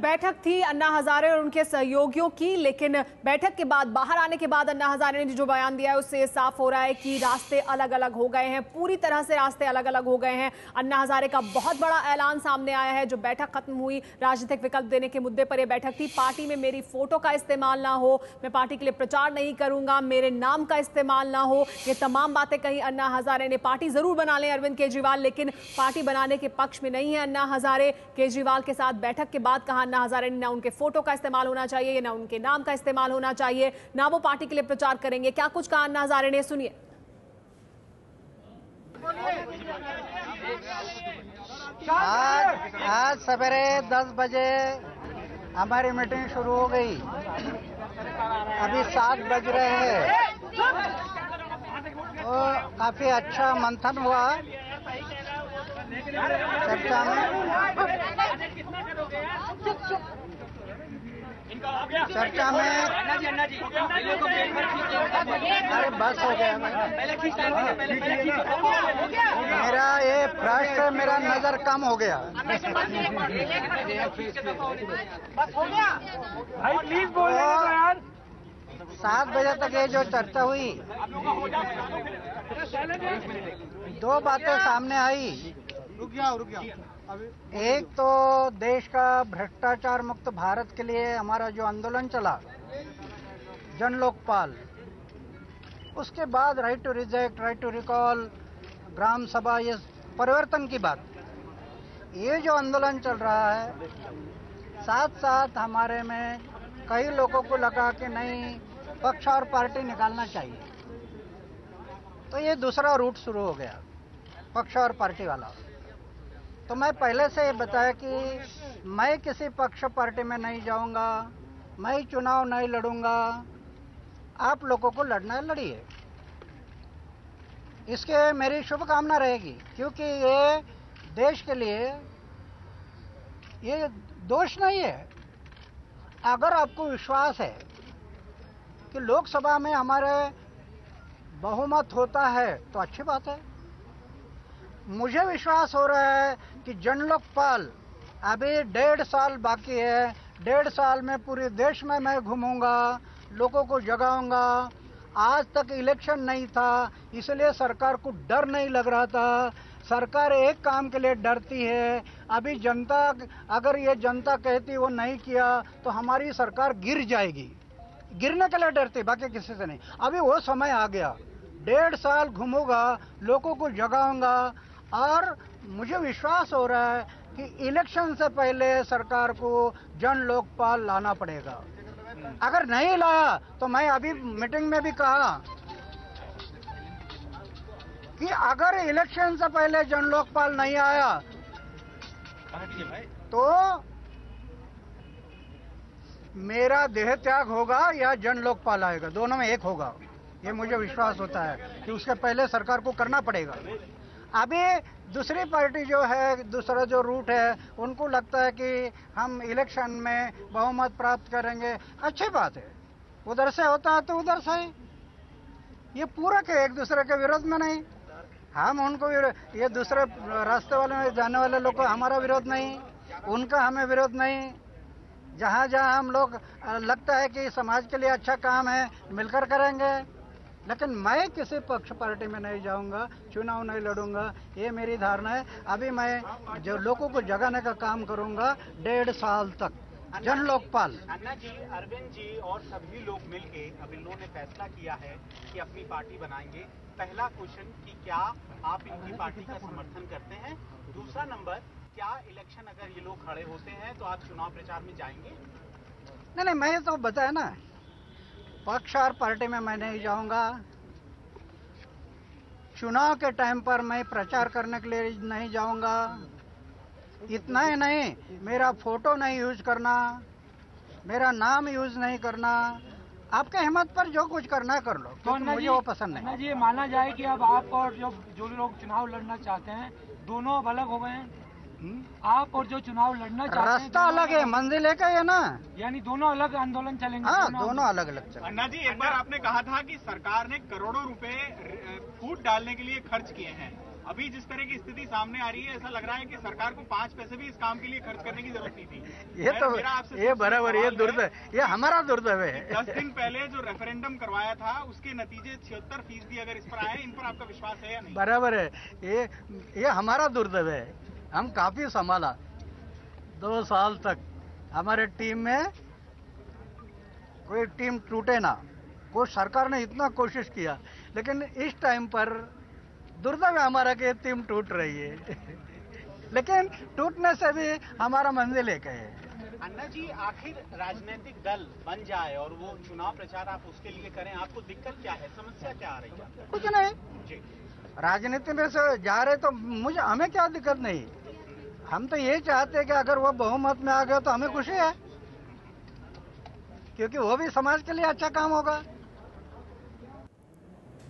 बैठक थी अन्ना हजारे और उनके सहयोगियों की, लेकिन बैठक के बाद बाहर आने के बाद अन्ना हजारे ने जो बयान दिया है उससे साफ हो रहा है कि रास्ते अलग अलग हो गए हैं, पूरी तरह से रास्ते अलग अलग हो गए हैं। अन्ना हजारे का बहुत बड़ा ऐलान सामने आया है। जो बैठक खत्म हुई, राजनीतिक विकल्प देने के मुद्दे पर यह बैठक थी। पार्टी में मेरी फोटो का इस्तेमाल ना हो, मैं पार्टी के लिए प्रचार नहीं करूंगा, मेरे नाम का इस्तेमाल ना हो, ये तमाम बातें कही अन्ना हजारे ने। पार्टी जरूर बना लें अरविंद केजरीवाल, लेकिन पार्टी बनाने के पक्ष में नहीं है अन्ना हजारे। केजरीवाल के साथ बैठक के बाद कहा अन्ना हजारे ने ना उनके फोटो का इस्तेमाल होना चाहिए, ना उनके नाम का इस्तेमाल होना चाहिए, ना वो पार्टी के लिए प्रचार करेंगे। क्या कुछ कहा अन्ना हजारे ने, सुनिए। आज सवेरे 10 बजे हमारी मीटिंग शुरू हो गई। अभी 7 बज रहे हैं। तो काफी अच्छा मंथन हुआ चर्चा में। अरे बस हो गया। मेरा ये फर्स्ट मेरा नजर कम हो गया। भाई प्लीज बोलिए यार। 7 बजे तक ये जो चर्चा हुई, 2 बातें सामने आई। रुक जाओ। एक तो देश का भ्रष्टाचार मुक्त भारत के लिए हमारा जो आंदोलन चला, जन लोकपाल, उसके बाद right to reject, right to recall, gram sabha, ये परिवर्तन की बात, ये जो आंदोलन चल रहा है, साथ साथ हमारे में कई लोगों को लगा कि नहीं, पक्ष और पार्टी निकालना चाहिए। तो ये दूसरा रूट शुरू हो गया, पक्ष और पार्टी वाला। तो मैं पहले से ये बताया कि मैं किसी पक्ष पार्टी में नहीं जाऊंगा, मैं चुनाव नहीं लड़ूंगा। आप लोगों को लड़ना है, लड़िए, इसके मेरी शुभकामना रहेगी, क्योंकि ये देश के लिए ये दोष नहीं है। अगर आपको विश्वास है कि लोकसभा में हमारे बहुमत होता है तो अच्छी बात है। मुझे विश्वास हो रहा है कि जन लोकपाल अभी 1.5 साल बाकी है। 1.5 साल में पूरे देश में मैं घूमूंगा, लोगों को जगाऊंगा। आज तक इलेक्शन नहीं था, इसलिए सरकार को डर नहीं लग रहा था। सरकार एक काम के लिए डरती है। अभी जनता, अगर ये जनता कहती वो नहीं किया तो हमारी सरकार गिर जाएगी, गिरने के लिए डरती, बाकी किसी से नहीं। अभी वो समय आ गया। 1.5 साल घूमूंगा, लोगों को जगाऊंगा, और मुझे विश्वास हो रहा है कि इलेक्शन से पहले सरकार को जन लोकपाल लाना पड़ेगा। अगर नहीं लाया तो मैं अभी मीटिंग में भी कहा कि अगर इलेक्शन से पहले जन लोकपाल नहीं आया तो मेरा देह त्याग होगा या जन लोकपाल आएगा, दोनों में एक होगा। ये मुझे विश्वास होता है कि उसके पहले सरकार को करना पड़ेगा। अभी दूसरी पार्टी जो है, दूसरा जो रूट है, उनको लगता है कि हम इलेक्शन में बहुमत प्राप्त करेंगे। अच्छी बात है, उधर से होता है तो उधर से। ये पूरक है, एक दूसरे के विरोध में नहीं। हम उनको, ये दूसरे रास्ते वाले में जाने वाले लोग को हमारा विरोध नहीं, उनका हमें विरोध नहीं। जहाँ जहाँ हम लोग लगता है कि समाज के लिए अच्छा काम है, मिलकर करेंगे। लेकिन मैं किसी पक्ष पार्टी में नहीं जाऊंगा, चुनाव नहीं लड़ूंगा, ये मेरी धारणा है। अभी मैं जो लोगों को जगाने का काम करूंगा 1.5 साल तक, जन लोकपाल। अन्ना जी, अरविंद जी और सभी लोग मिलके अब इन लोगों ने फैसला किया है कि अपनी पार्टी बनाएंगे। पहला क्वेश्चन कि क्या आप इनकी पार्टी का समर्थन करते हैं? दूसरा नंबर, क्या इलेक्शन अगर ये लोग खड़े होते हैं तो आप चुनाव प्रचार में जाएंगे? नहीं, मैं तो बताया ना, पक्ष और पार्टी में मैं नहीं जाऊंगा। चुनाव के टाइम पर मैं प्रचार करने के लिए नहीं जाऊंगा। इतना ही नहीं, मेरा फोटो नहीं यूज करना, मेरा नाम यूज नहीं करना। आपके हिम्मत पर जो कुछ करना है कर लो, क्योंकि मुझे वो पसंद नहीं। ये माना जाए कि अब आप और जो लोग चुनाव लड़ना चाहते हैं दोनों अब अलग हो गए हैं। आप और जो चुनाव लड़ना चाहते हैं, रास्ता अलग है, मंजिल एक है ना। यानी दोनों अलग आंदोलन चलेंगे? हाँ, दोनों अलग अलग चलेंगे। अन्ना जी, एक बार आपने कहा था कि सरकार ने करोड़ों रुपए फूट डालने के लिए खर्च किए हैं। अभी जिस तरह की स्थिति सामने आ रही है, ऐसा लग रहा है कि सरकार को 5 पैसे भी इस काम के लिए खर्च करने की जरूरत नहीं थी। ये तो ये बराबर, ये दुर्दैव, ये हमारा दुर्दैव है। 10 दिन पहले जो रेफरेंडम करवाया था उसके नतीजे 76% अगर इस पर आए, इन पर आपका विश्वास है या नहीं? बराबर है, ये हमारा दुर्दैव है। हम काफी संभाला 2 साल तक, हमारे टीम में कोई टीम टूटे ना, कोई सरकार ने इतना कोशिश किया, लेकिन इस टाइम पर दुर्दैव हमारा कि टीम टूट रही है। लेकिन टूटने से भी हमारा मंजिल एक है। अन्ना जी, आखिर राजनीतिक दल बन जाए और वो चुनाव प्रचार आप उसके लिए करें, आपको दिक्कत क्या है, समस्या क्या आ रही है? कुछ नहीं, जी, राजनीति में से जा रहे तो हमें क्या दिक्कत नहीं। हम तो ये चाहते हैं कि अगर वो बहुमत में आ गए तो हमें खुशी है, क्योंकि वो भी समाज के लिए अच्छा काम होगा।